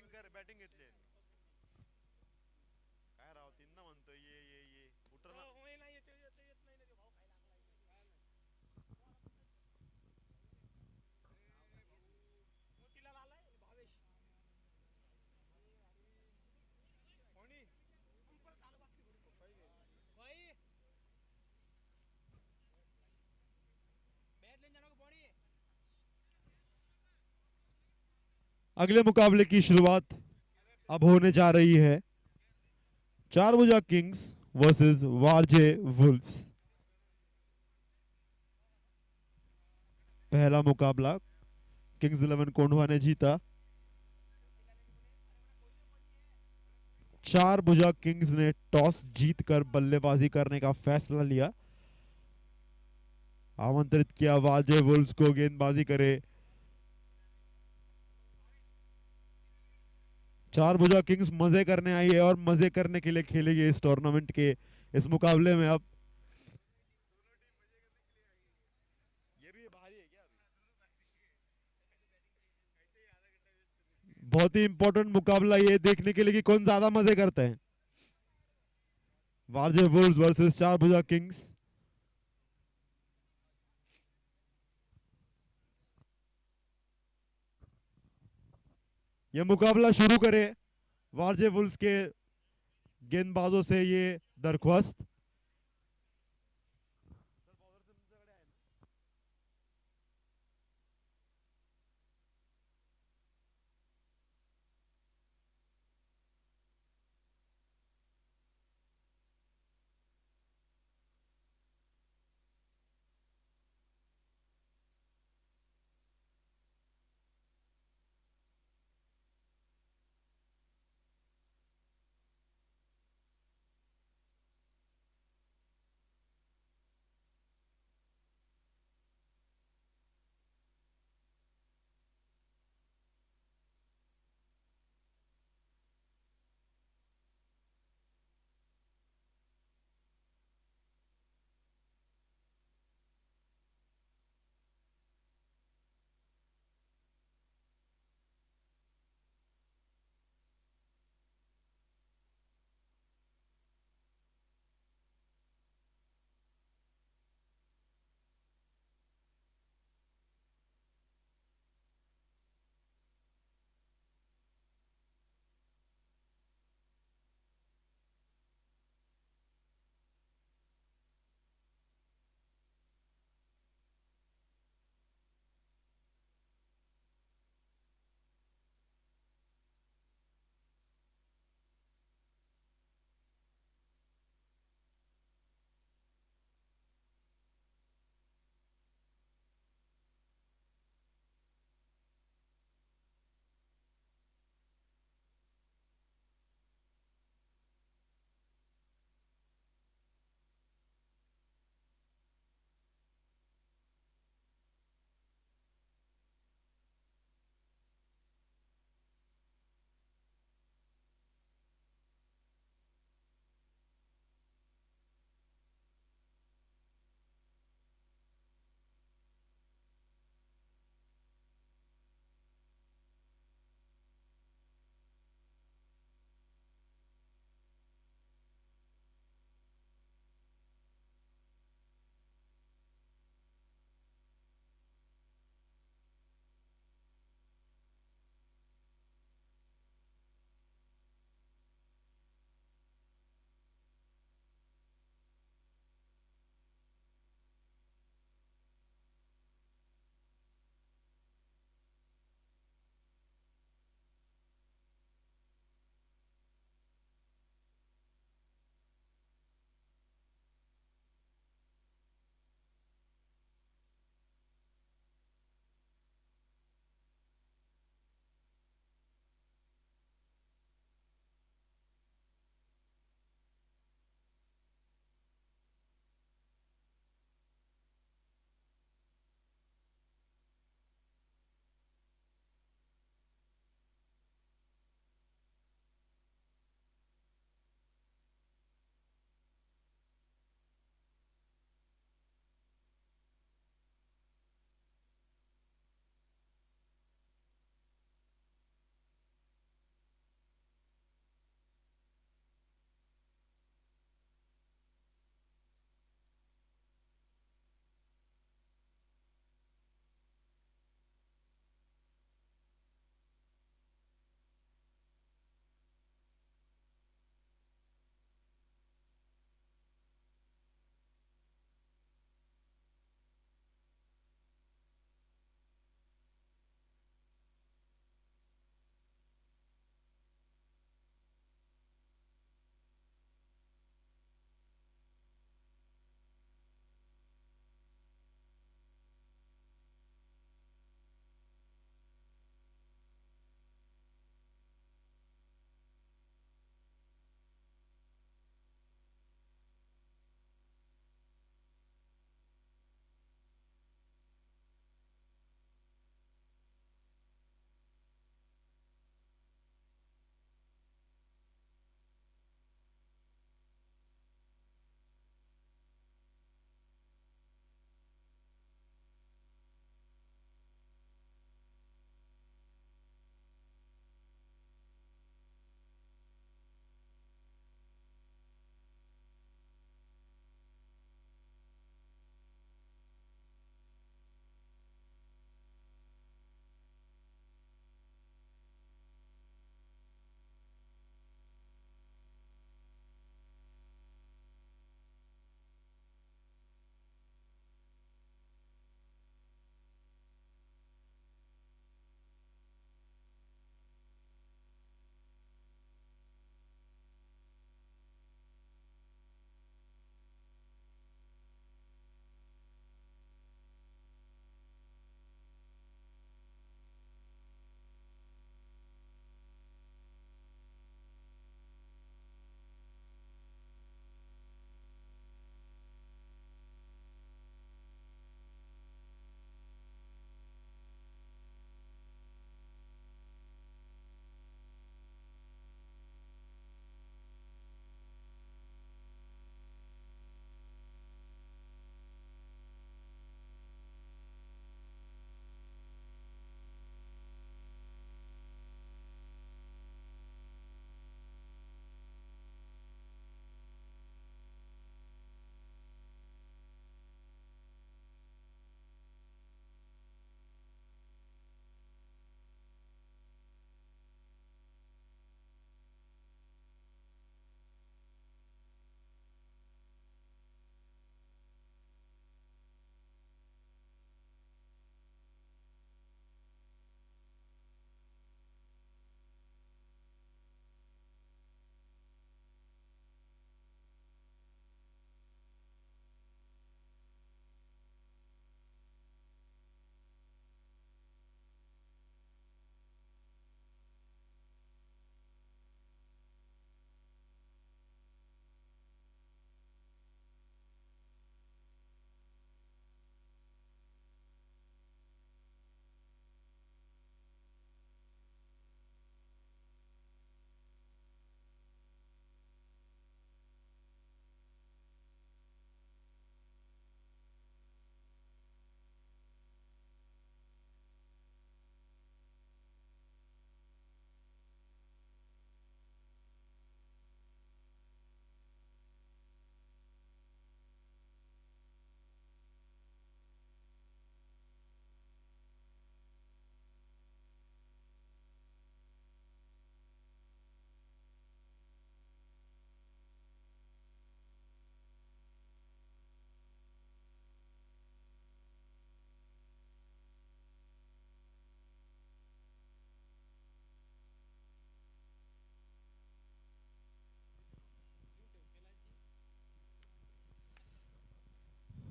Batting घेतली यांनी. काय राव तीनदा म्हणतोय ये उतर ना. अगले मुकाबले की शुरुआत अब होने जा रही है। Charbhuja Kings versus Warje Wolves. पहला मुकाबला किंग्स 11 कोंढवा ने जीता। चारभुजा किंग्स ने टॉस जीतकर बल्लेबाजी करने का फैसला लिया। आमंत्रित किया वारजे वुल्स को गेंदबाजी करे। चारभुजा किंग्स मजे करने आई है और मजे करने के लिए खेलेगी इस टूर्नामेंट के इस मुकाबले में। अब ये भी भारी है क्या अभी? बहुत ही इंपॉर्टेंट मुकाबला ये देखने के लिए कि कौन ज्यादा मजे करते हैं। Warje Wolves versus Charbhuja Kings. यह मुकाबला शुरू करे वारजे वुल्स के गेंदबाजों से ये दरख्वास्त।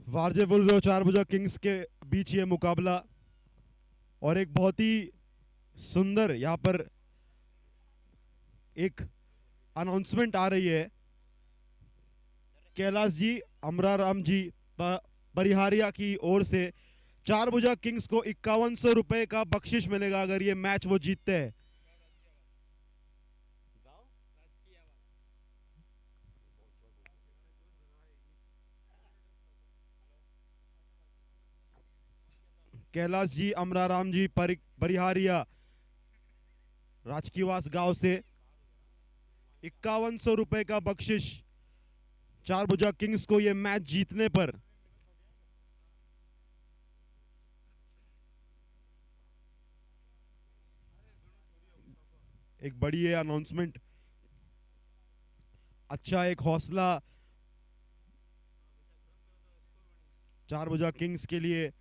वारजे वुल्व्स और चारभुजा किंग्स के बीच ये मुकाबला, और एक बहुत ही सुंदर यहाँ पर एक अनाउंसमेंट आ रही है। कैलाश जी, अमराराम जी परिहारिया की ओर से चारभुजा किंग्स को 5100 रुपए का बख्शिश मिलेगा अगर ये मैच वो जीतते हैं। कैलाश जी, अमराराम जी परिहारिया राजकीवास गांव से 5100 रुपए का बख्शिश चारभुजा किंग्स को ये मैच जीतने पर। एक बड़ी है अनाउंसमेंट, अच्छा एक हौसला चारभुजा किंग्स के लिए।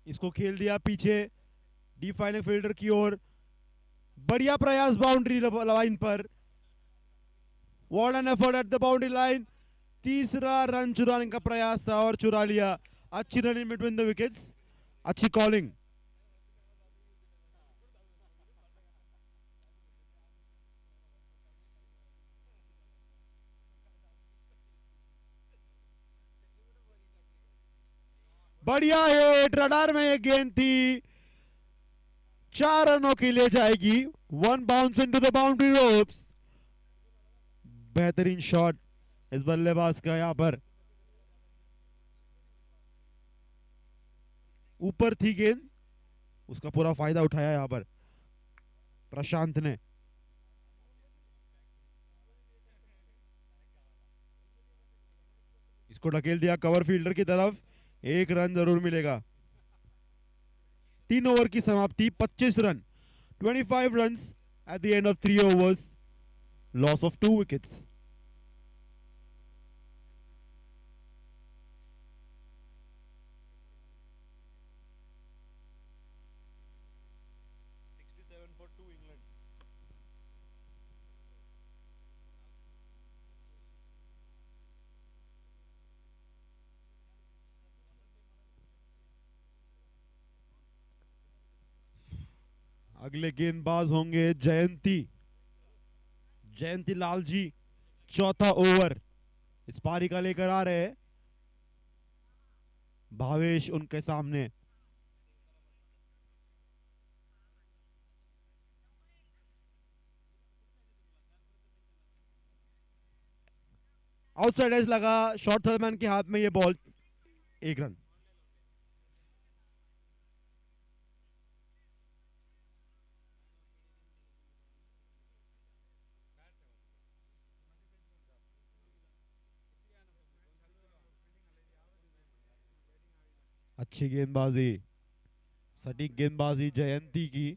इसको खेल दिया पीछे डी फाइनल फील्डर की ओर, बढ़िया प्रयास बाउंड्री लाइन पर, what an effort at the boundary line. तीसरा रन चुराने का प्रयास था और चुरा लिया। अच्छी run in between the wickets, अच्छी कॉलिंग। बढ़िया हिट, रडार में ये गेंद थी, 4 रनों के लिए जाएगी। 1 bounce into the boundary ropes. बेहतरीन शॉट इस बल्लेबाज का, यहां पर ऊपर थी गेंद, उसका पूरा फायदा उठाया यहां पर प्रशांत ने। इसको ढकेल दिया कवर फील्डर की तरफ, 1 रन जरूर मिलेगा। 3 ओवर की समाप्ति, 25 run, 25 run at the end of 3 overs, loss of 2 wickets. अगले गेंदबाज होंगे जयंती लाल जी। चौथा ओवर इस पारी का लेकर आ रहे हैं, भावेश उनके सामने। आउटसाइड एज लगा, शॉर्ट थर्डमैन के हाथ में ये बॉल, 1 रन। अच्छी गेंदबाजी, सटीक गेंदबाजी जयंती की।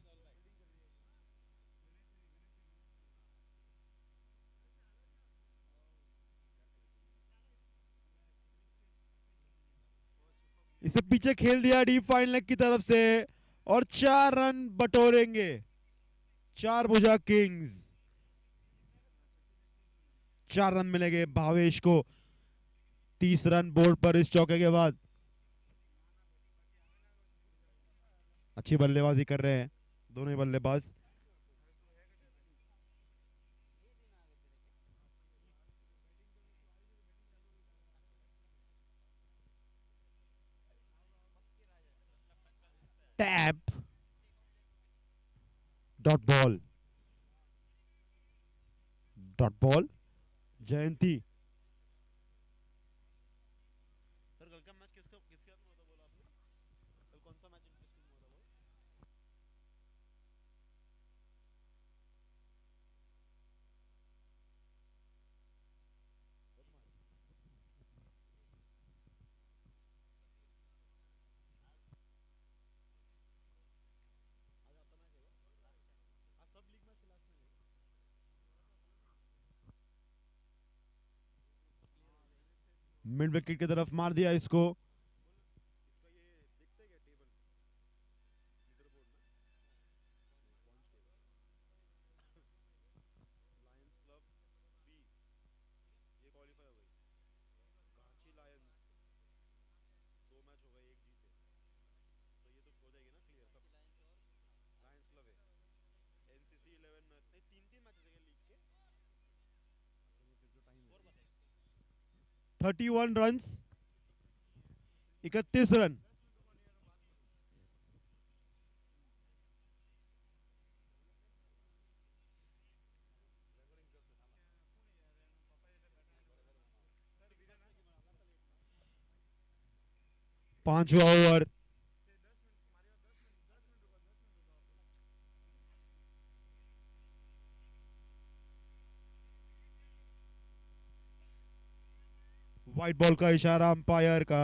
इसे पीछे खेल दिया डीप फाइन लेग की तरफ से, और 4 रन बटोरेंगे चारभुजा किंग्स। 4 रन मिलेंगे भावेश को, 30 रन बोर्ड पर इस चौके के बाद। अच्छी बल्लेबाजी कर रहे हैं दोनों ही बल्लेबाज। टैप डॉट बॉल जयंती। सर कल का मैच किसके हाथ में होता बोला आपने? कल कौन सा मैच इंटरेस्टिंग हुआ था वो? आज आपका मैच है क्या? आज सब लीग मैच लास्ट में है। मिड विकेट की तरफ मार दिया इसको। इसका ये दिखता है क्या टेबल लीडर बोर्ड में? Points table. Lions Club B ये क्वालिफाई हो गई। कांची लायंस 2 मैच हो गए, एक जीते, तो ये तो हो जाएगी ना क्लियर सब। लायंस क्लब है। एनसीसी 11 नहीं, 3-3 मैचेस है लीग के। अच्छा, ये फिर तो टाइम है। 31 रन, 31 रन। पांचवा ओवर। व्हाइट बॉल का इशारा अंपायर का।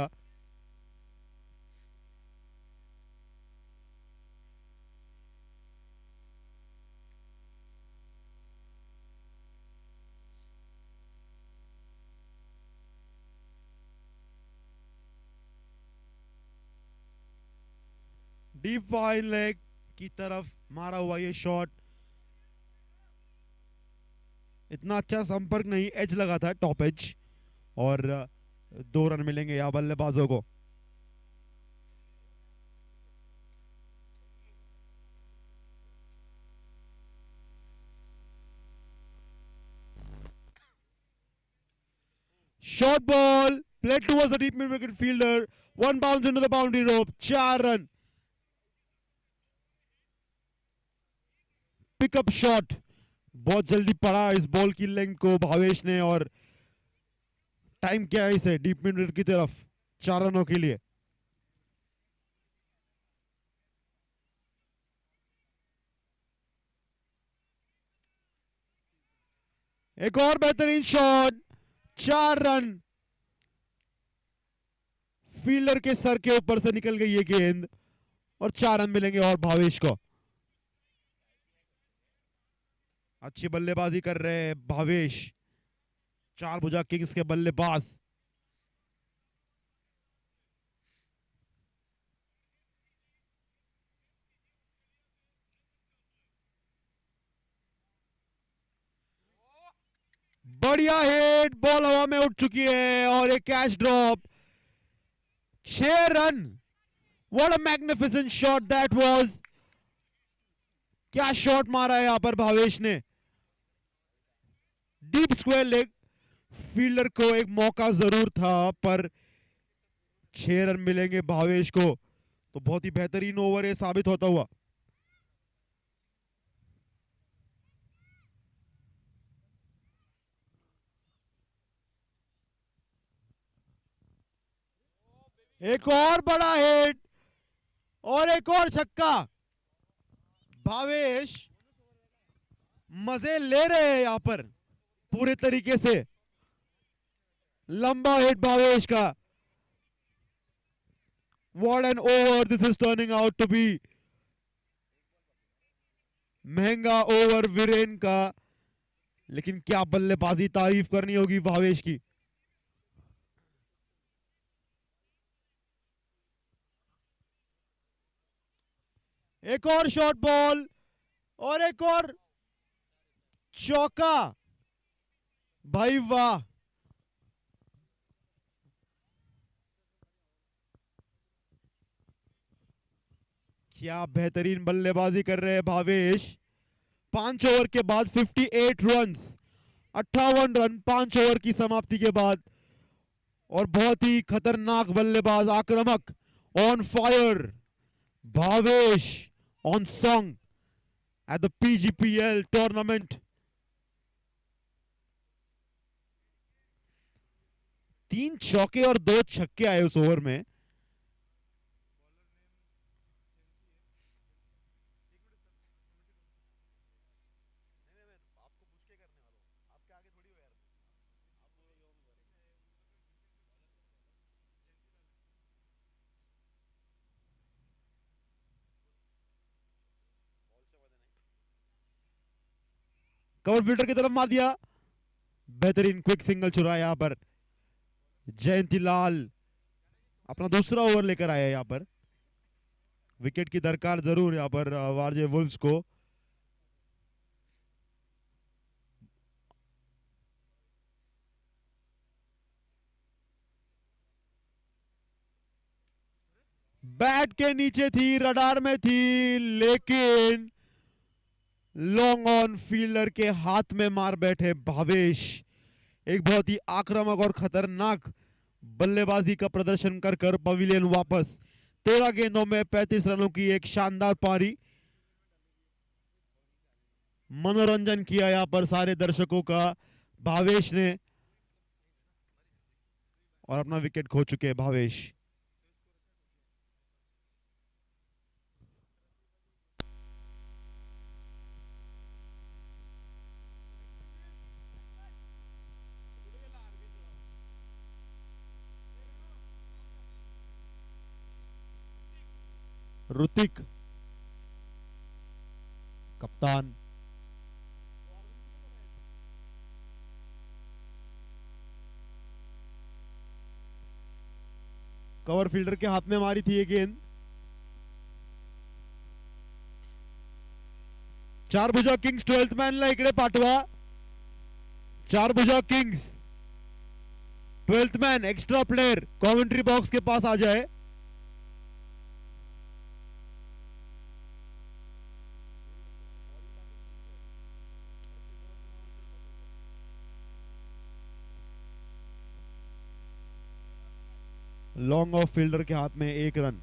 डीप फाइन लेग की तरफ मारा हुआ ये शॉट। इतना अच्छा संपर्क नहीं, एज लगा था, टॉप एज, और 2 रन मिलेंगे यहाँ बल्लेबाजों को। Short ball played towards the deep mid wicket fielder. One bounce into the boundary rope. 4 run. Pickup shot बहुत जल्दी पड़ा इस बॉल की लेंथ को भावेश ने, और टाइम क्या है इसे डीप मिड विकेट की तरफ 4 रनों के लिए। एक और बेहतरीन शॉट, 4 रन। फील्डर के सर के ऊपर से निकल गई ये गेंद, और 4 रन मिलेंगे और भावेश को। अच्छी बल्लेबाजी कर रहे हैं भावेश, 4 भुजा किंग्स के बल्लेबाज। बढ़िया हिट, बॉल हवा में उठ चुकी है और एक catch drop. 6 run. What a magnificent shot that was. क्या शॉट मारा है यहां पर भावेश ने, डीप स्क्वायर लेग। फील्डर को एक मौका जरूर था, पर 6 रन मिलेंगे भावेश को, तो बहुत ही बेहतरीन ओवर ये साबित होता हुआ। एक और बड़ा हिट और एक और छक्का। भावेश मजे ले रहे हैं यहां पर पूरे तरीके से। लंबा हिट भावेश का। What an over this is turning out to be. महंगा ओवर वीरेन का, लेकिन क्या बल्लेबाजी, तारीफ करनी होगी भावेश की। एक और शॉर्ट बॉल और एक और चौका। भाई वाह, क्या बेहतरीन बल्लेबाजी कर रहे हैं भावेश। 5 ओवर के बाद 58 रन्स, 58 रन 5 ओवर की समाप्ति के बाद, और बहुत ही खतरनाक बल्लेबाज, आक्रामक, on fire Bhavesh on song at the PGPL tournament. 3 चौके और 2 छक्के आए उस ओवर में। कवर फील्डर की तरफ मार दिया, बेहतरीन क्विक सिंगल चुरा यहां पर जयंती लाल अपना दूसरा ओवर लेकर आया यहां पर। विकेट की दरकार जरूर यहां पर आरजे वुल्व्स को। बैट के नीचे थी, रडार में थी, लेकिन लॉन्ग ऑन फील्डर के हाथ में मार बैठे भावेश। एक बहुत ही आक्रामक और खतरनाक बल्लेबाजी का प्रदर्शन कर कर पवेलियन वापस। 13 गेंदों में 35 रनों की एक शानदार पारी। मनोरंजन किया यहां पर सारे दर्शकों का भावेश ने, और अपना विकेट खो चुके हैं भावेश। ऋतिक कप्तान, कवर फील्डर के हाथ में मारी थी ये गेंद। 4 भुजा किंग्स 12th मॅनला इकडे पाठवा। 4 भुजा Kings 12th man extra player commentary box के पास आ जाए। लॉन्ग ऑफ फील्डर के हाथ में 1 run.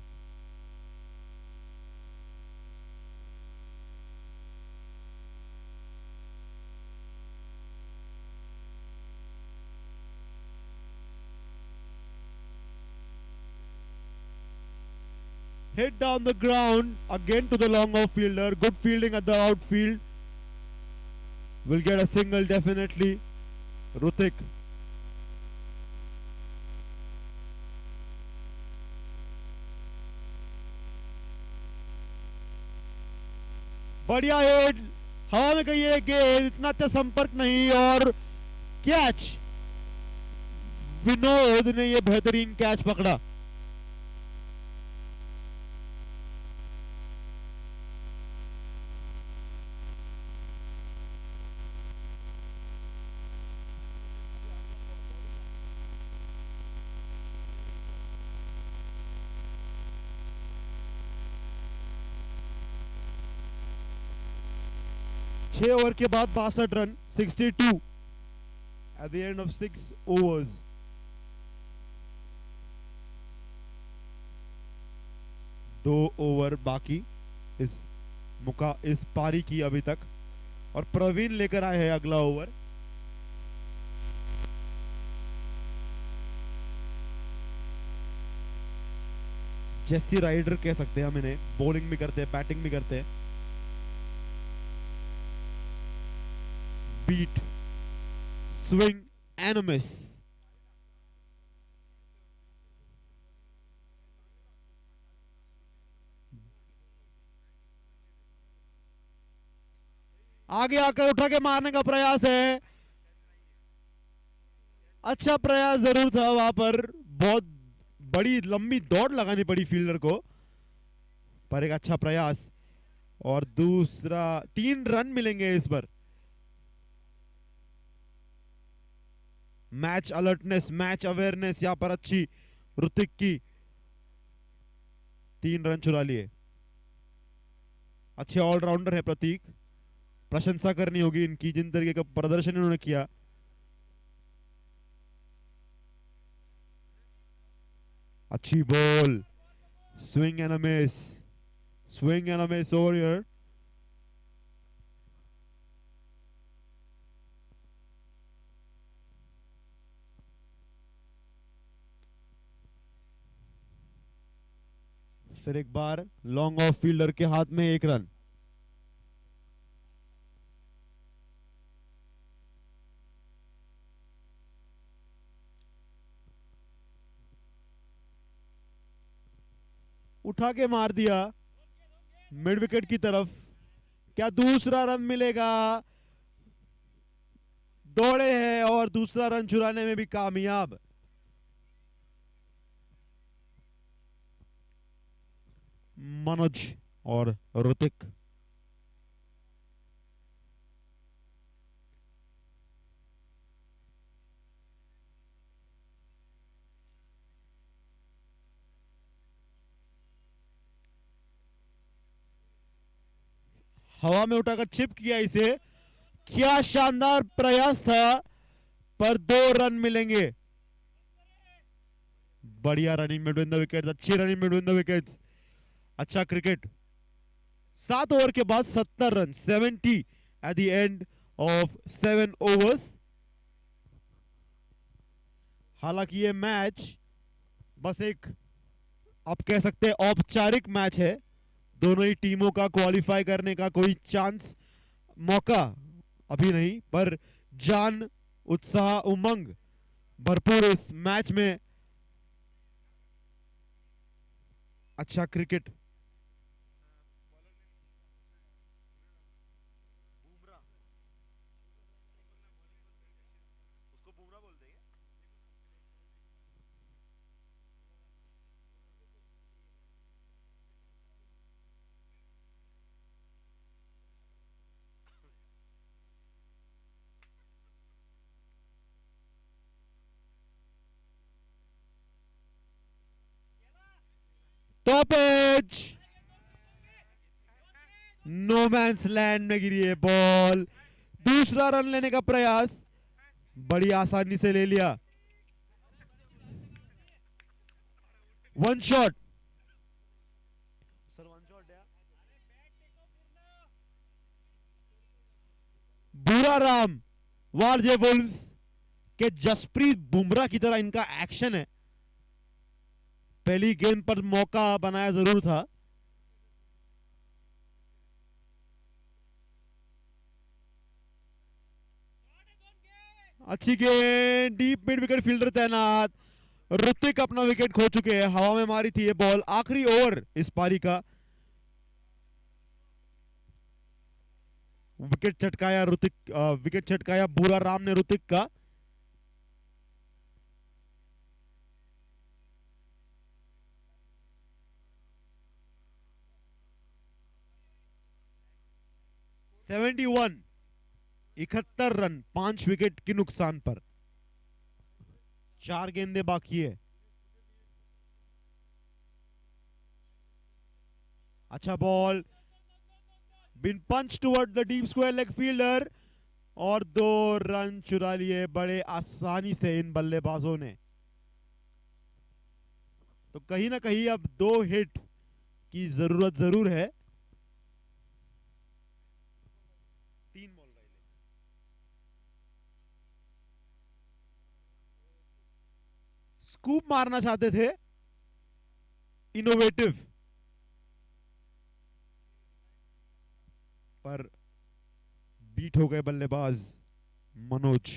Hit down the ground again to the long off fielder. Good fielding at the outfield. Will get a single definitely. Hrithik. बढ़िया hit, हवा में गई है गेंद, इतना अच्छा संपर्क नहीं, और कैच। विनोद ने यह बेहतरीन कैच पकड़ा। छह ओवर के बाद 62 run, 62 at the end of 6 overs. दो ओवर बाकी इस पारी की अभी तक, और प्रवीण लेकर आए हैं अगला ओवर। जेसी राइडर कह सकते हैं हम इन्हें, बॉलिंग भी करते हैं, बैटिंग भी करते हैं। Beat, swing and miss. आगे आकर उठा के मारने का प्रयास है, अच्छा प्रयास जरूर था वहां पर, बहुत बड़ी लंबी दौड़ लगानी पड़ी फील्डर को, पर एक अच्छा प्रयास, और दूसरा 3 रन मिलेंगे इस पर। मैच अलर्टनेस, मैच अवेयरनेस यहां पर अच्छी ऋतिक की। 3 रन चुरा लिए। अच्छे ऑलराउंडर है प्रतीक, प्रशंसा करनी होगी इनकी, जिन तरीके का प्रदर्शन इन्होंने किया। अच्छी ball, swing and a miss. Swing and a miss over here. फिर एक बार लॉन्ग ऑफ फील्डर के हाथ में 1 रन। उठा के मार दिया मिड विकेट की तरफ। क्या दूसरा रन मिलेगा? दौड़े हैं और दूसरा रन चुराने में भी कामयाब। मनोज और ऋतिक। हवा में उठाकर चिप किया इसे। क्या शानदार प्रयास था, पर 2 रन मिलेंगे। बढ़िया रनिंग बिटवीन द विकेट्स, अच्छी रनिंग बिटवीन द विकेट्स, अच्छा क्रिकेट। 7 ओवर के बाद 70 run, 70 at the end of 7 overs. हालांकि ये मैच बस एक, आप कह सकते हैं, औपचारिक मैच है। दोनों ही टीमों का क्वालिफाई करने का कोई चांस, मौका अभी नहीं, पर जान, उत्साह, उमंग भरपूर इस मैच में। अच्छा क्रिकेट। बुमराह, उसको बुमराह बोलते हैं क्या? Top edge, no man's land में गिरी है बॉल। दूसरा रन लेने का प्रयास, बड़ी आसानी से ले लिया। 1 शॉट। सर 1 शॉट या बुरा राम वारजे वुल्व्स के जसप्रीत बुमराह की तरह इनका एक्शन है। पहली गेंद पर मौका बनाया जरूर था। अच्छी गेंद, डीप मिड विकेट फील्डर तैनात। ऋतिक अपना विकेट खो चुके हैं, हवा में मारी थी ये बॉल। आखिरी ओवर इस पारी का। विकेट चटकाया ऋतिक, विकेट चटकाया बुरा राम ने ऋतिक का। सेवेंटी वन, 71 रन 5 विकेट के नुकसान पर। 4 गेंदें बाकी है। अच्छा ball, been punch toward the deep square leg fielder, और 2 रन चुरा लिए बड़े आसानी से इन बल्लेबाजों ने। तो कहीं ना कहीं अब 2 हिट की जरूरत जरूर है। 3 बॉल रहे। स्कूप मारना चाहते थे, इनोवेटिव, पर बीट हो गए बल्लेबाज मनोज।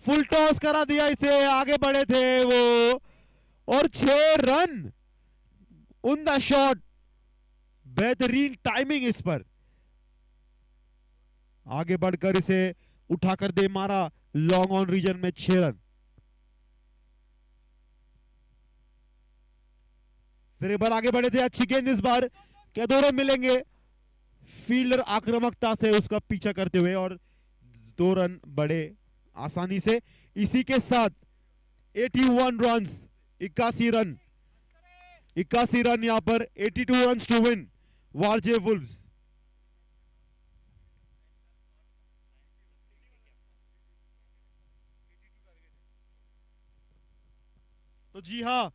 फुल टॉस करा दिया इसे, आगे बढ़े थे वो, और 6 रन। उम्दा शॉट, बेहतरीन टाइमिंग इस पर। आगे बढ़कर इसे उठाकर दे मारा लॉन्ग ऑन रीजन में 6 रन। फिर एक बार आगे बढ़े थे, अच्छी गेंद इस बार। क्या 2 रन मिलेंगे? फील्डर आक्रामकता से उसका पीछा करते हुए, और 2 रन बड़े आसानी से। इसी के साथ 81 रन, 81 रन, 81 रन यहां पर, 82 run to win Warje Wolves. तो जी हां,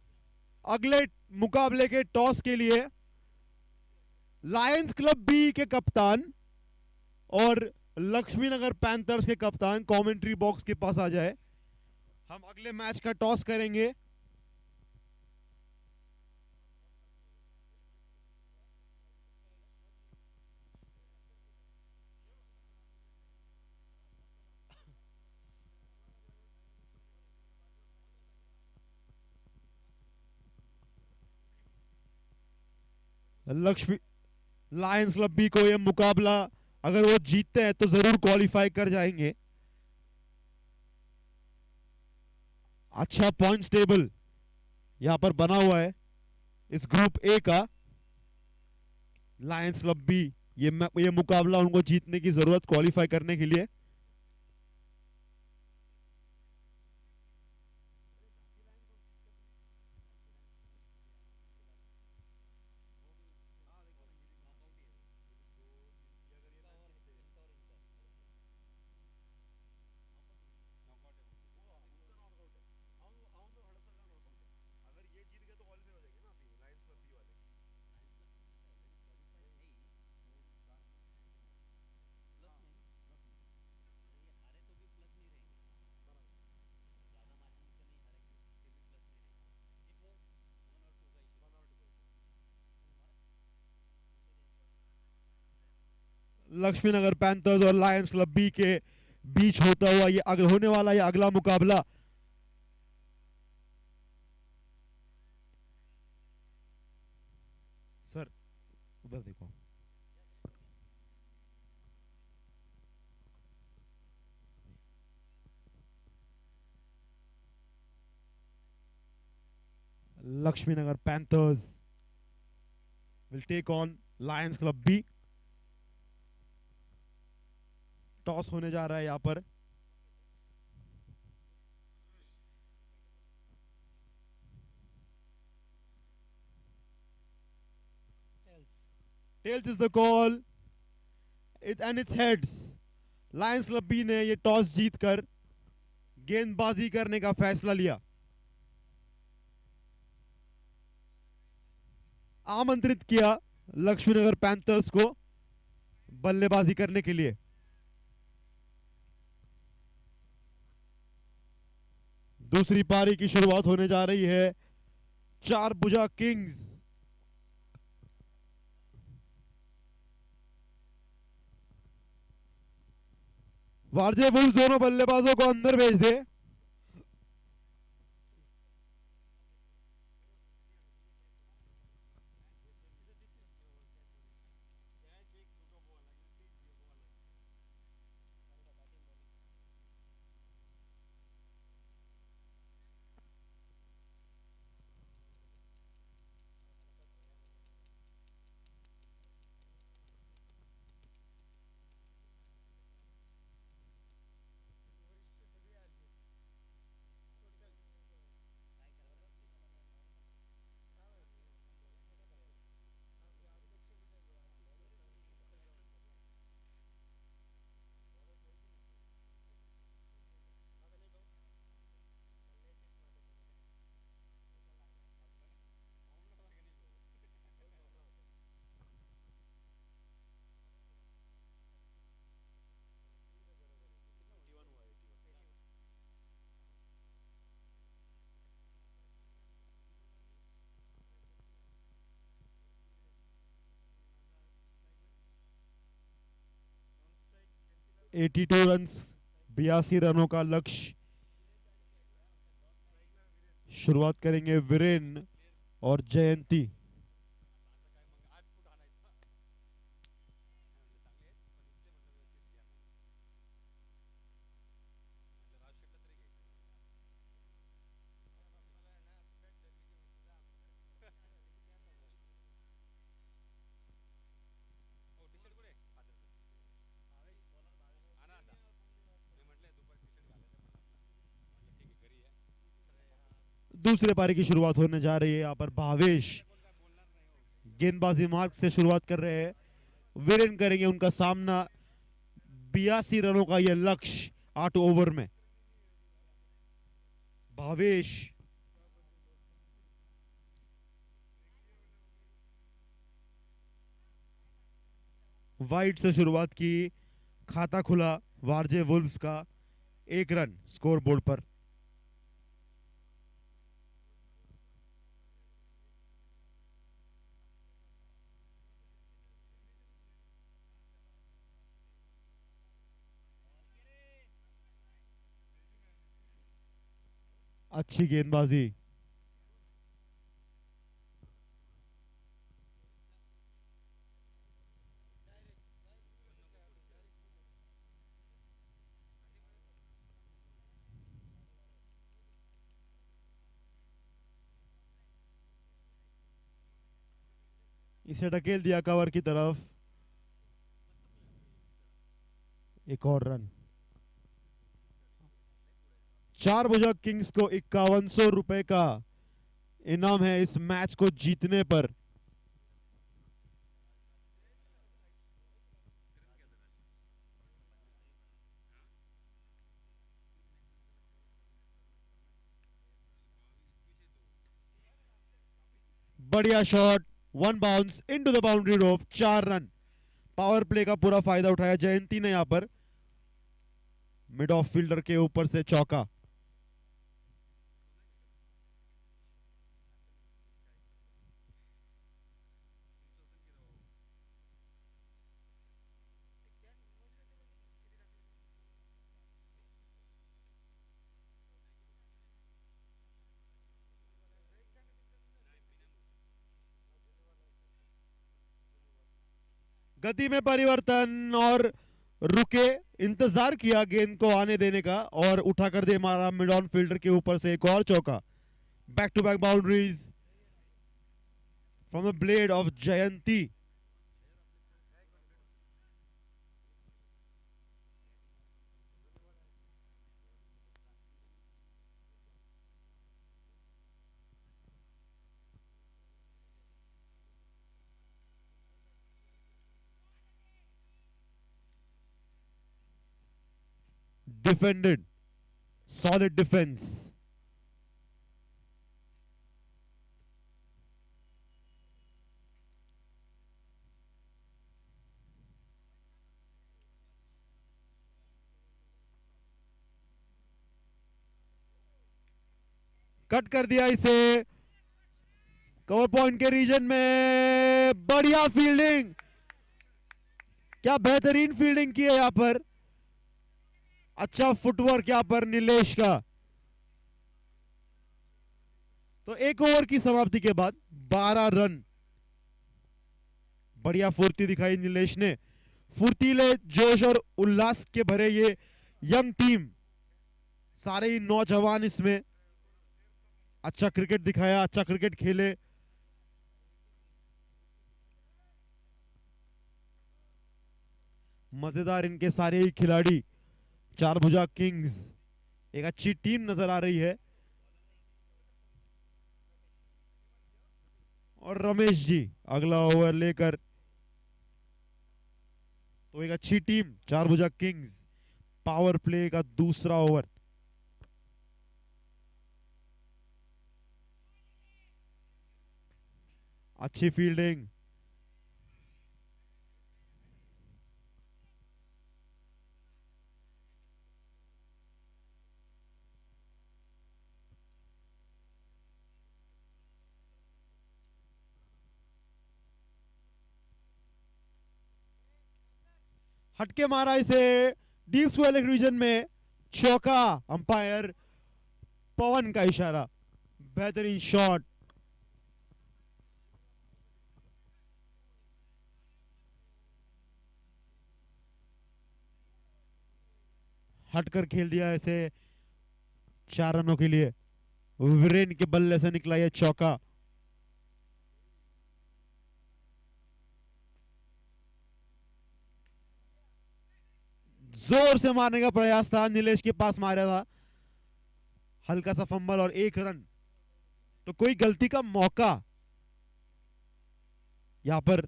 अगले मुकाबले के टॉस के लिए लायंस क्लब बी के कप्तान और लक्ष्मीनगर पैंथर्स के कप्तान कमेंट्री बॉक्स के पास आ जाए। हम अगले मैच का टॉस करेंगे। लक्ष्मी लायंस क्लब बी को यह मुकाबला अगर वो जीतते हैं तो जरूर क्वालिफाई कर जाएंगे। अच्छा पॉइंट्स टेबल यहां पर बना हुआ है इस ग्रुप ए का। लायंस क्लब बी ये मुकाबला उनको जीतने की जरूरत क्वालिफाई करने के लिए। लक्ष्मीनगर पैंथर्स और लायंस क्लब बी के बीच होता हुआ ये होने वाला ये अगला मुकाबला। सर उधर देखो। Laxminagar Panthers will take on Lions Club B. Toss होने जा रहा है यहां पर। Tails is the call and it's heads. Lions Club B ने ये टॉस जीतकर गेंदबाजी करने का फैसला लिया। आमंत्रित किया लक्ष्मीनगर पैंथर्स को बल्लेबाजी करने के लिए। दूसरी पारी की शुरुआत होने जा रही है। चारभुजा किंग्स वारजे वुल्स दोनों बल्लेबाजों को अंदर भेज दे। एटी टू रन 82 रनों का लक्ष्य। शुरुआत करेंगे वीरेन और जयंती। दूसरे पारी की शुरुआत होने जा रही है। यहाँ पर भावेश गेंदबाजी मार्ग से शुरुआत कर रहे हैं। वीरेन करेंगे उनका सामना। 82 रनों का यह लक्ष्य 8 ओवर में। भावेश वाइड से शुरुआत की, खाता खुला वारजे वुल्व्स का। 1 रन स्कोर बोर्ड पर। अच्छी गेंदबाजी। इसे ढकेल दिया कवर की तरफ। एक और रन। 4 भुजा किंग्स को 5100 रुपए का इनाम है इस मैच को जीतने पर। बढ़िया shot, 1 bounce into the boundary rope. 4 run. Power play का पूरा फायदा उठाया जयंती ने यहां पर। मिड ऑफ फील्डर के ऊपर से चौका। गति में परिवर्तन और रुके, इंतजार किया गेंद को आने देने का और उठा कर दे मारा मिड ऑन फील्डर के ऊपर से। एक और चौका। Back to back boundaries from the blade of Jayanti. Defended, solid defence. Cut कर दिया इसे कवर पॉइंट के रीजन में। बढ़िया फील्डिंग, क्या बेहतरीन फील्डिंग की है यहां पर। अच्छा फुटवर्क यहां पर नीलेश का। तो 1 ओवर की समाप्ति के बाद 12 रन। बढ़िया फुर्ती दिखाई नीलेश ने। फुर्तीले, जोश और उल्लास के भरे ये यंग टीम, सारे ही नौजवान इसमें अच्छा क्रिकेट दिखाया, अच्छा क्रिकेट खेले। मजेदार इनके सारे ही खिलाड़ी। 4 भुजा किंग्स एक अच्छी टीम नजर आ रही है। और रमेश जी अगला ओवर लेकर। तो एक अच्छी टीम 4 भुजा किंग्स। पावर प्ले का दूसरा ओवर। अच्छी फील्डिंग। हटके मारा इसे डीप स्क्वायर रीजन में। चौका। अंपायर पवन का इशारा। बेहतरीन शॉट। हटकर खेल दिया इसे 4 रनों के लिए। वीरेन के बल्ले से निकला यह चौका। जोर से मारने का प्रयास था, नीलेश के पास मारा था। हल्का सा फंबल और 1 रन। तो कोई गलती का मौका यहां पर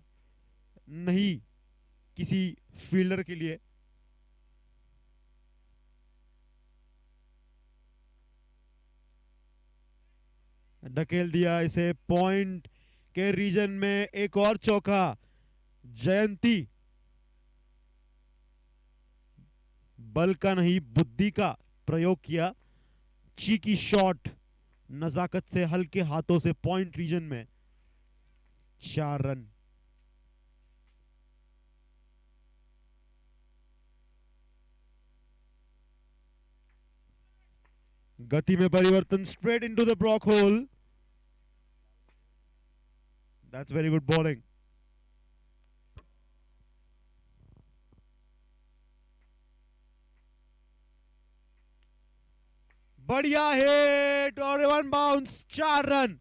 नहीं किसी फील्डर के लिए। ढकेल दिया इसे पॉइंट के रीजन में। एक और चौका। जयंती बल का नहीं बुद्धि का प्रयोग किया, चीकी शॉट नजाकत से हल्के हाथों से पॉइंट रीजन में, 4 रन। गति में परिवर्तन, straight into the block whole, that's very good bowling. बढ़िया हिट और 1 बाउंस, 4 रन।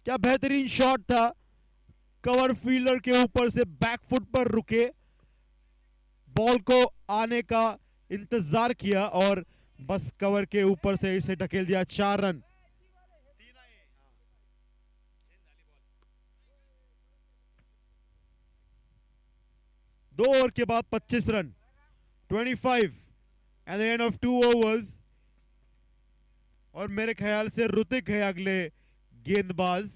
क्या बेहतरीन शॉट था, कवर फील्डर के ऊपर से बैकफुट पर रुके, बॉल को आने का इंतजार किया और बस कवर के ऊपर से इसे ढकेल दिया, 4 रन। 2 ओवर के बाद 25 run, 25 at the end of 2 overs. और मेरे ख्याल से ऋतिक है अगले गेंदबाज,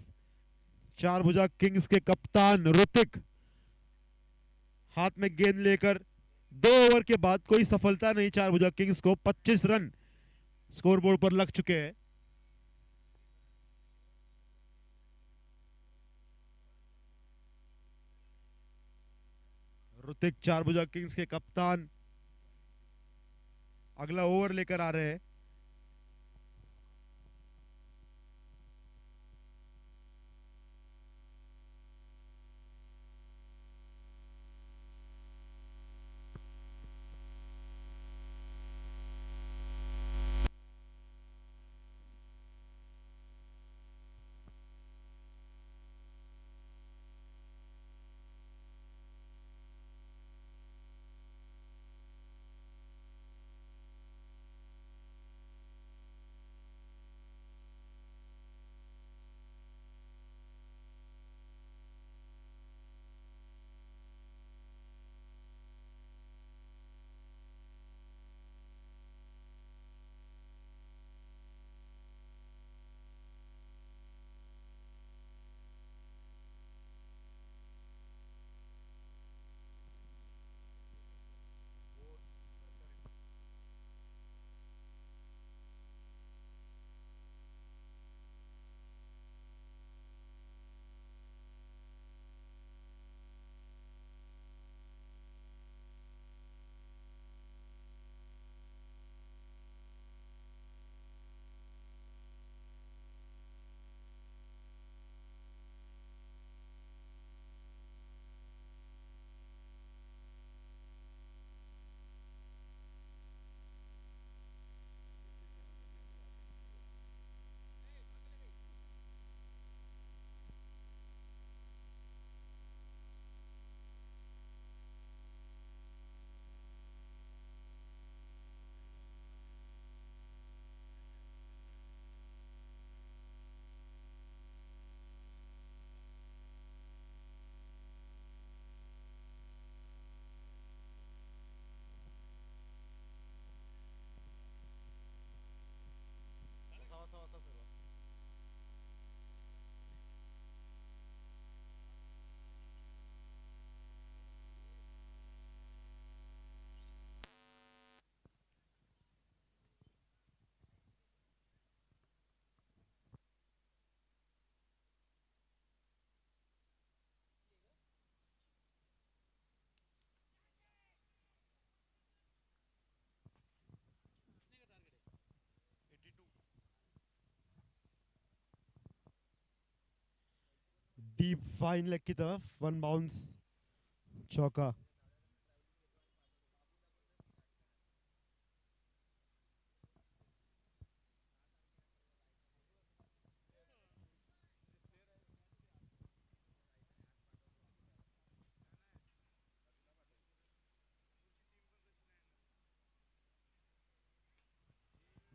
चारभुजा किंग्स के कप्तान ऋतिक, हाथ में गेंद लेकर 2 ओवर के बाद कोई सफलता नहीं चारभुजा किंग्स को, 25 रन स्कोरबोर्ड पर लग चुके हैं। ऋतिक चारभुजा किंग्स के कप्तान अगला ओवर लेकर आ रहे हैं। डीप फाइन लेग की तरफ, 1 बाउंस, चौका।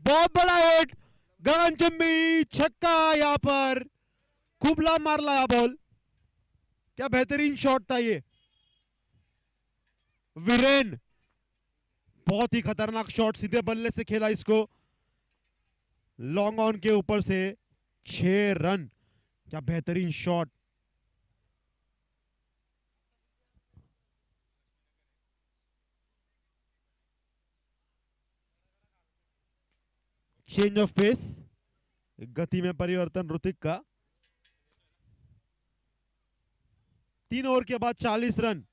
बहुत बड़ा हिट, गगनचुंबी छक्का, यहां पर कुबला मार लाया बॉल। क्या बेहतरीन शॉट था ये, वीरेन, बहुत ही खतरनाक शॉट, सीधे बल्ले से खेला इसको, लॉन्ग ऑन के ऊपर से, 6 रन। क्या बेहतरीन शॉट। चेंज ऑफ पेस, गति में परिवर्तन ऋतिक का। 3 ओवर के बाद 40 run,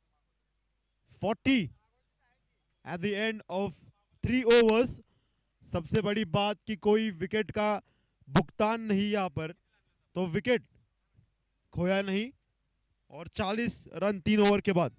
40 at the end of 3 overs. सबसे बड़ी बात कि कोई विकेट का भुगतान नहीं यहां पर, तो विकेट खोया नहीं और 40 रन 3 ओवर के बाद।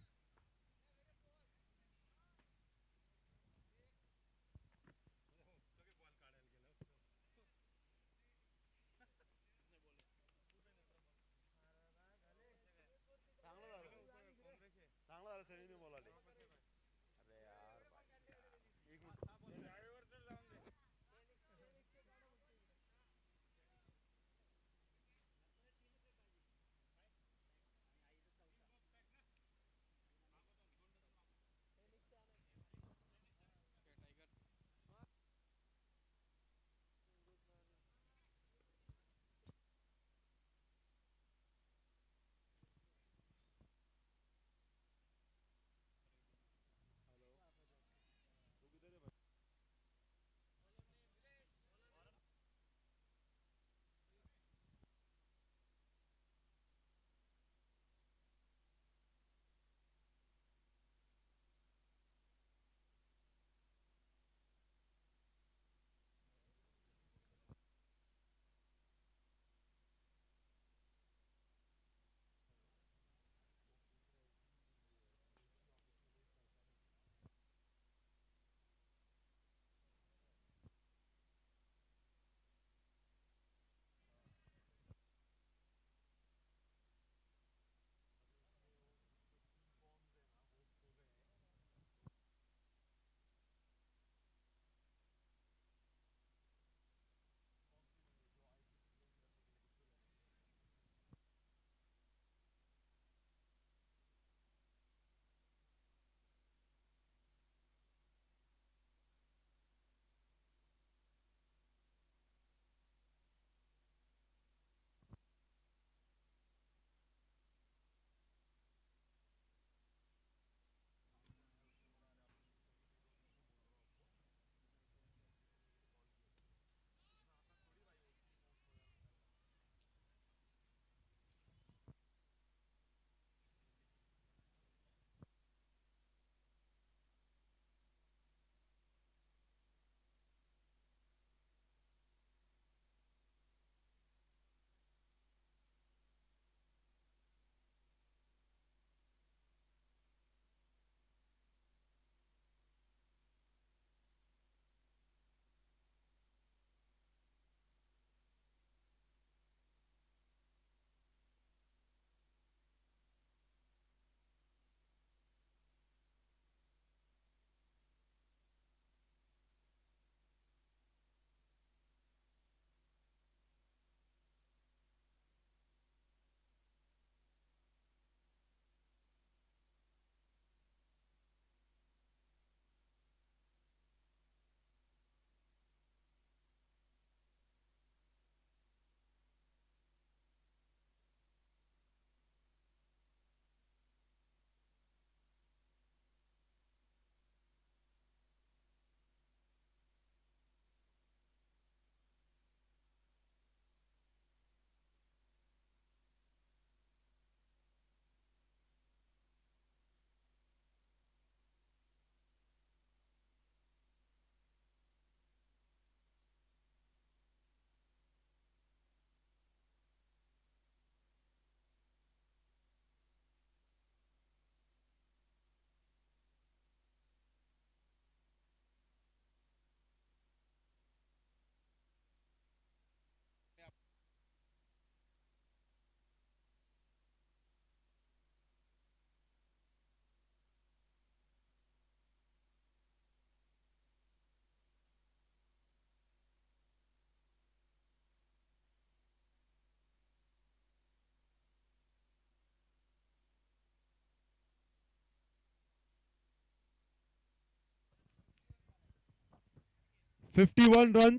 Fifty one run,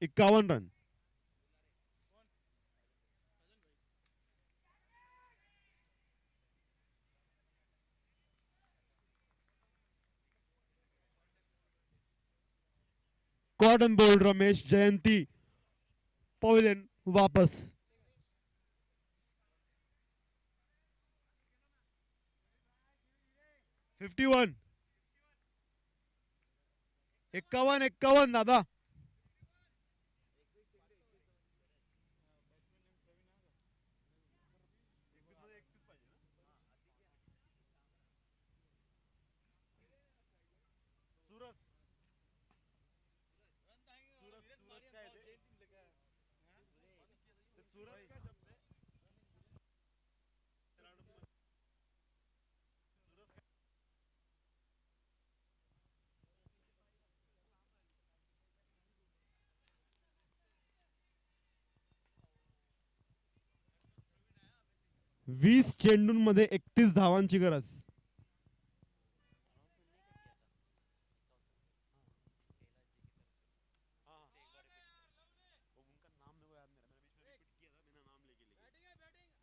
51 run. Caught and bowled Ramesh Jayanti pavilion वापस। $51 51 दादा। वीस चेंडूंमध्ये 31 धावांची गरज।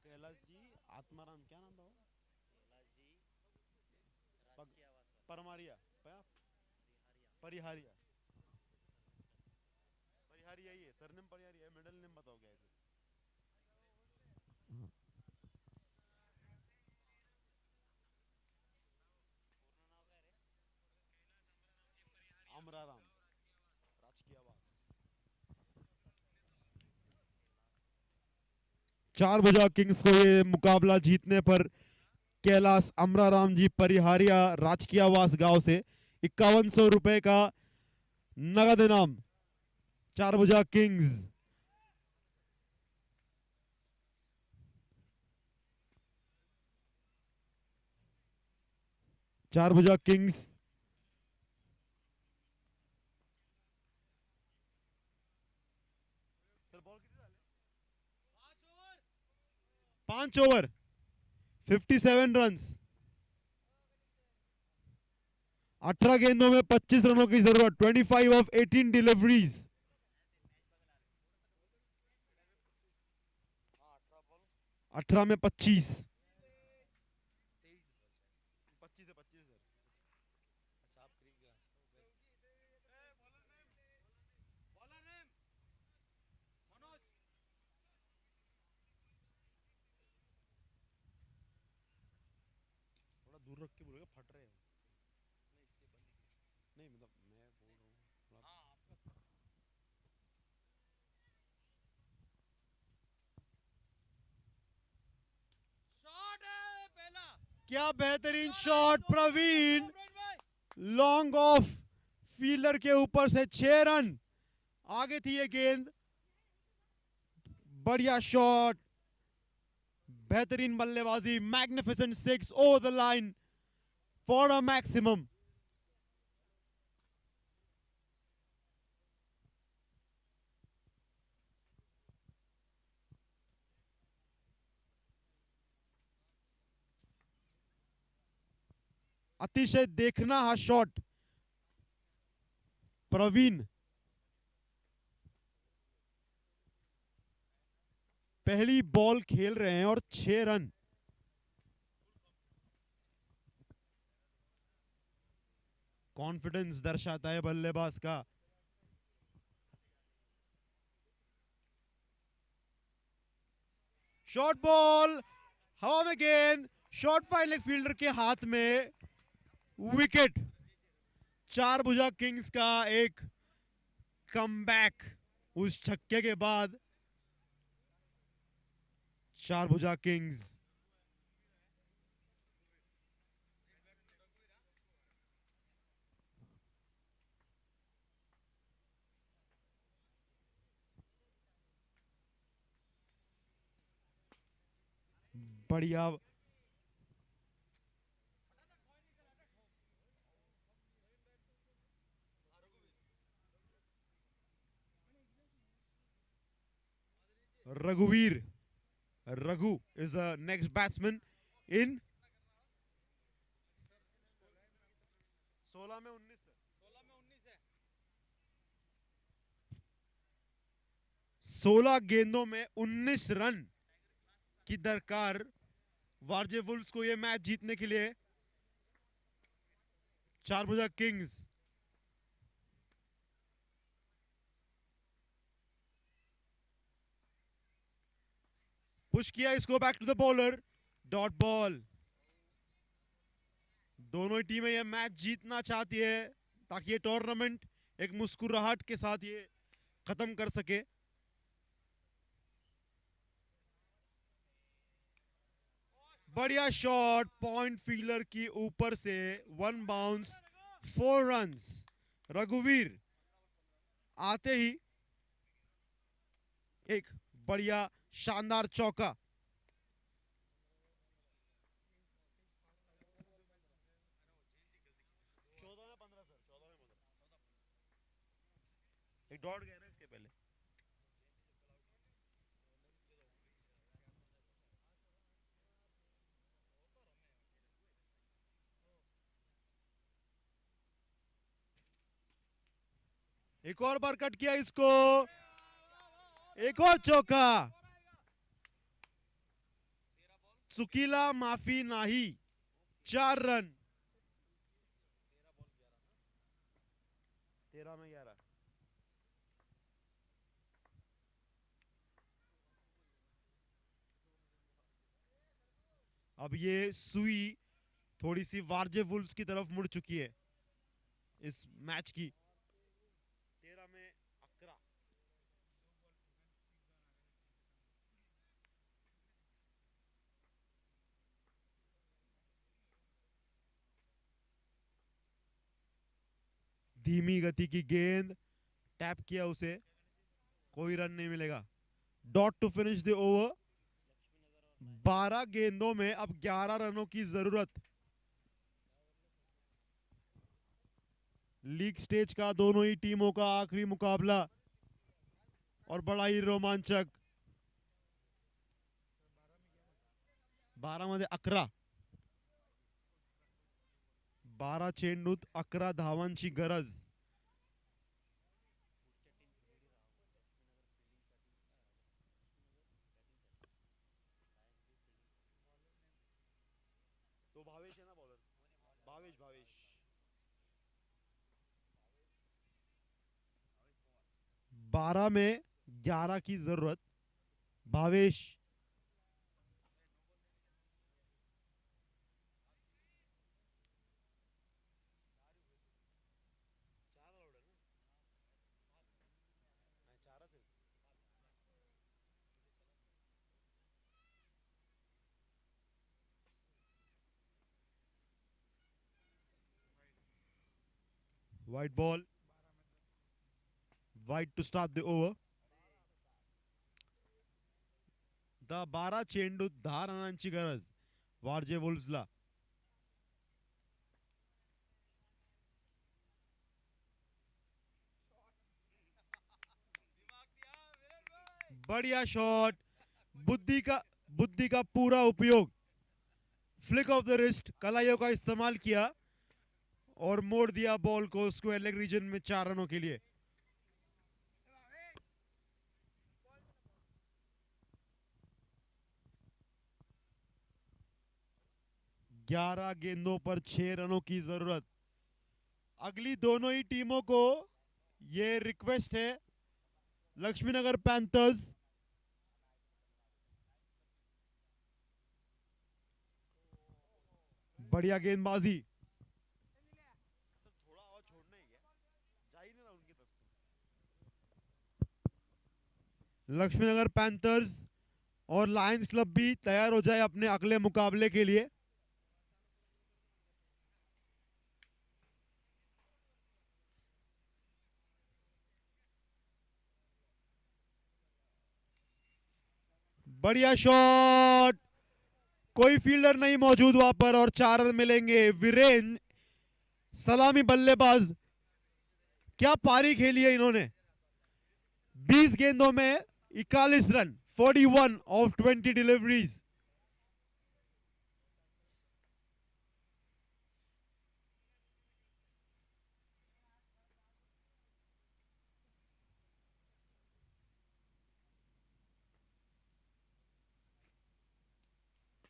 कैलाश जी आत्माराम क्या नाम था वो? परमारिया परिहारिया परिहारिया ही है, सरनेम परिहारिया है, मिडिल नेम बताओ क्या है? अमराराम राजकीय आवास। 4 बजा किंग्स को ये मुकाबला जीतने पर कैलाश अमराराम जी परिहारिया राजकीय आवास गांव से 5100 रुपए का नगद इनाम। 4 बजा किंग्स। चार बजा किंग्स। पांच ओवर 57 रन। 18 गेंदों में 25 रनों की जरूरत। 25 ऑफ 18 डिलीवरीज। 18 में 25। थोड़ा दूर रख के बोलोगे, फट रहे हैं। नहीं मतलब मैं बोल रहा हूँ। क्या बेहतरीन shot Praveen, long off fielder के ऊपर से 6 रन आगे थी ये गेंद। बढ़िया शॉट, बेहतरीन बल्लेबाजी, magnificent 6 over the line for a maximum. अतिशय देखना हा शॉट प्रवीण। पहली बॉल खेल रहे हैं और 6 रन। कॉन्फिडेंस दर्शाता है बल्लेबाज का। शॉर्ट बॉल, हवा में गेंद, शॉर्ट फाइल लेग फील्डर के हाथ में, विकेट। 4 भुजा किंग्स का एक कमबैक उस छक्के के बाद। 4 भुजा किंग्स। बढ़िया रघुवीर, Raghu is the next batsman in 16 में 19 है। 16 गेंदों में 19 रन की दरकार वारजे वुल्फ्स को यह मैच जीतने के लिए। 4 भुजा किंग्स पुश किया इसको, back to the bowler, dot ball. दोनों ही टीमें ये मैच जीतना चाहती है ताकि ये टूर्नामेंट एक मुस्कुराहट के साथ ये खत्म कर सके। बढ़िया शॉट, पॉइंट फील्डर की ऊपर से, वन बाउंस, 4 रन्स। रघुवीर आते ही एक बढ़िया शानदार चौका। एक डॉट गया ना इसके पहले। एक और बार कट किया इसको, एक और चौका। चुकीला माफी नाही, 4 रन। 13 में 11। अब ये सुई थोड़ी सी वारजे वुल्व्स की तरफ मुड़ चुकी है इस मैच की। 13 में 11। धीमी गति की गेंद, टैप किया उसे, कोई रन नहीं मिलेगा। Dot to finish the over. 12 गेंदों में अब 11 रनों की जरूरत। लीग स्टेज का दोनों ही टीमों का आखिरी मुकाबला और बड़ा ही रोमांचक। 12 मध्ये 11, 12 चेंडूत 11 धावांची गरज। तो भावेश है ना बॉलर, भावेश 12 में 11 की जरूरत। Bhavesh white ball, white to start the over. 12 चेंडूत 10 रनांची गरज वारजे वुल्व्सला। बढ़िया शॉट, बुद्धि का पूरा उपयोग, फ्लिक ऑफ द रिस्ट, कलाइयों का इस्तेमाल किया और मोड़ दिया बॉल को स्क्वायर लेग रीजन में 4 रनों के लिए। ग्यारह गेंदों पर 6 रनों की जरूरत। अगली दोनों ही टीमों को ये रिक्वेस्ट है, लक्ष्मीनगर पैंथर्स बढ़िया गेंदबाजी। थोड़ा और छोड़ना ही है, जा ही नहीं रहा उनकी तरफ। लक्ष्मीनगर पैंथर्स और लायंस क्लब भी तैयार हो जाए अपने अगले मुकाबले के लिए। बढ़िया शॉट, कोई फील्डर नहीं मौजूद वहां पर और 4 रन मिलेंगे। वीरेन सलामी बल्लेबाज, क्या पारी खेली है इन्होंने। 20 गेंदों में 41 रन, 41 ऑफ 20 डिलीवरीज।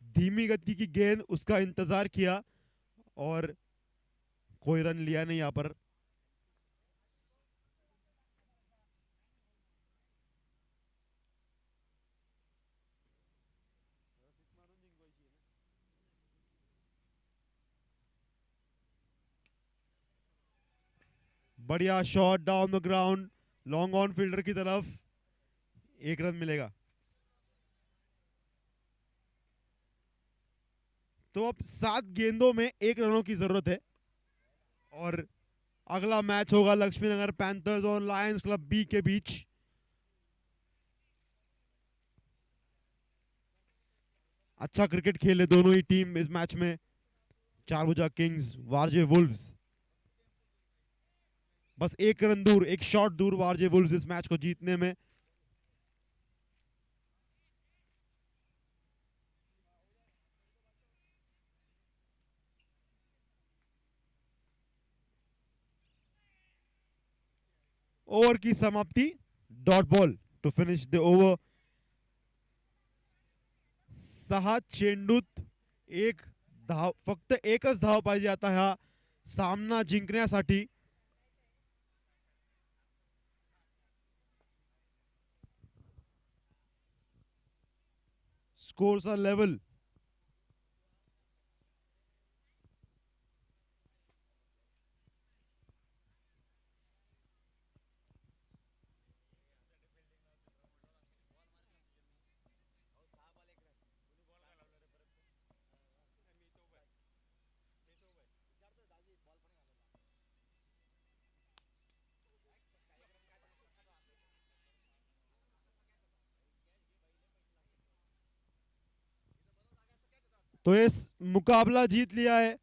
धीमी गति की गेंद, उसका इंतजार किया और कोई रन लिया नहीं यहां पर। बढ़िया shot down the ground, long on fielder की तरफ, 1 रन मिलेगा। तो अब 7 गेंदों में 1 रनों की जरूरत है और अगला मैच होगा लक्ष्मी नगर पैंथर्स और लायंस क्लब बी के बीच। अच्छा क्रिकेट खेले दोनों ही टीम इस मैच में। चारभुजा किंग्स, वारजे वुल्व्स बस 1 रन दूर, 1 शॉट दूर वारजे वुल्व्स इस मैच को जीतने में। ओवर की समाप्ति, dot ball to finish the over. 6 चेंडूत 1 धाव, फक्त 1च धाव पाहिजे आता हा सामना जिंकण्यासाठी। Scores are level. तो इस मुकाबला जीत लिया है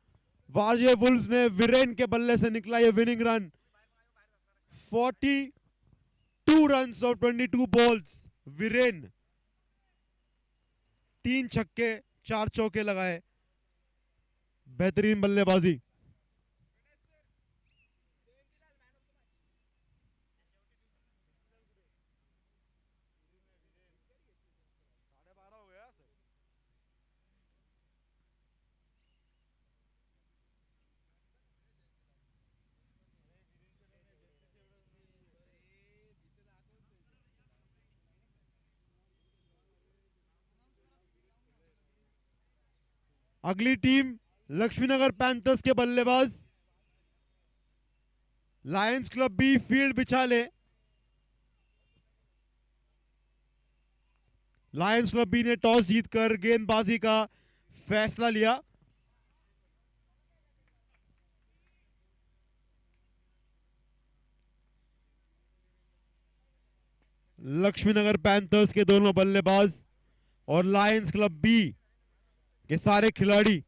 वारजे वुल्व्स ने। वीरेन के बल्ले से निकला ये winning run, 42 runs off 22 balls. Viren 3 छक्के 4 चौके लगाए, बेहतरीन बल्लेबाजी। अगली टीम लक्ष्मीनगर पैंथर्स के बल्लेबाज लायंस क्लब बी फील्ड बिछा ले। लायंस क्लब बी ने टॉस जीतकर गेंदबाजी का फैसला लिया। लक्ष्मीनगर पैंथर्स के दोनों बल्लेबाज और लायंस क्लब बी के सारे खिलाड़ी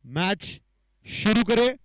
मैच शुरू करें।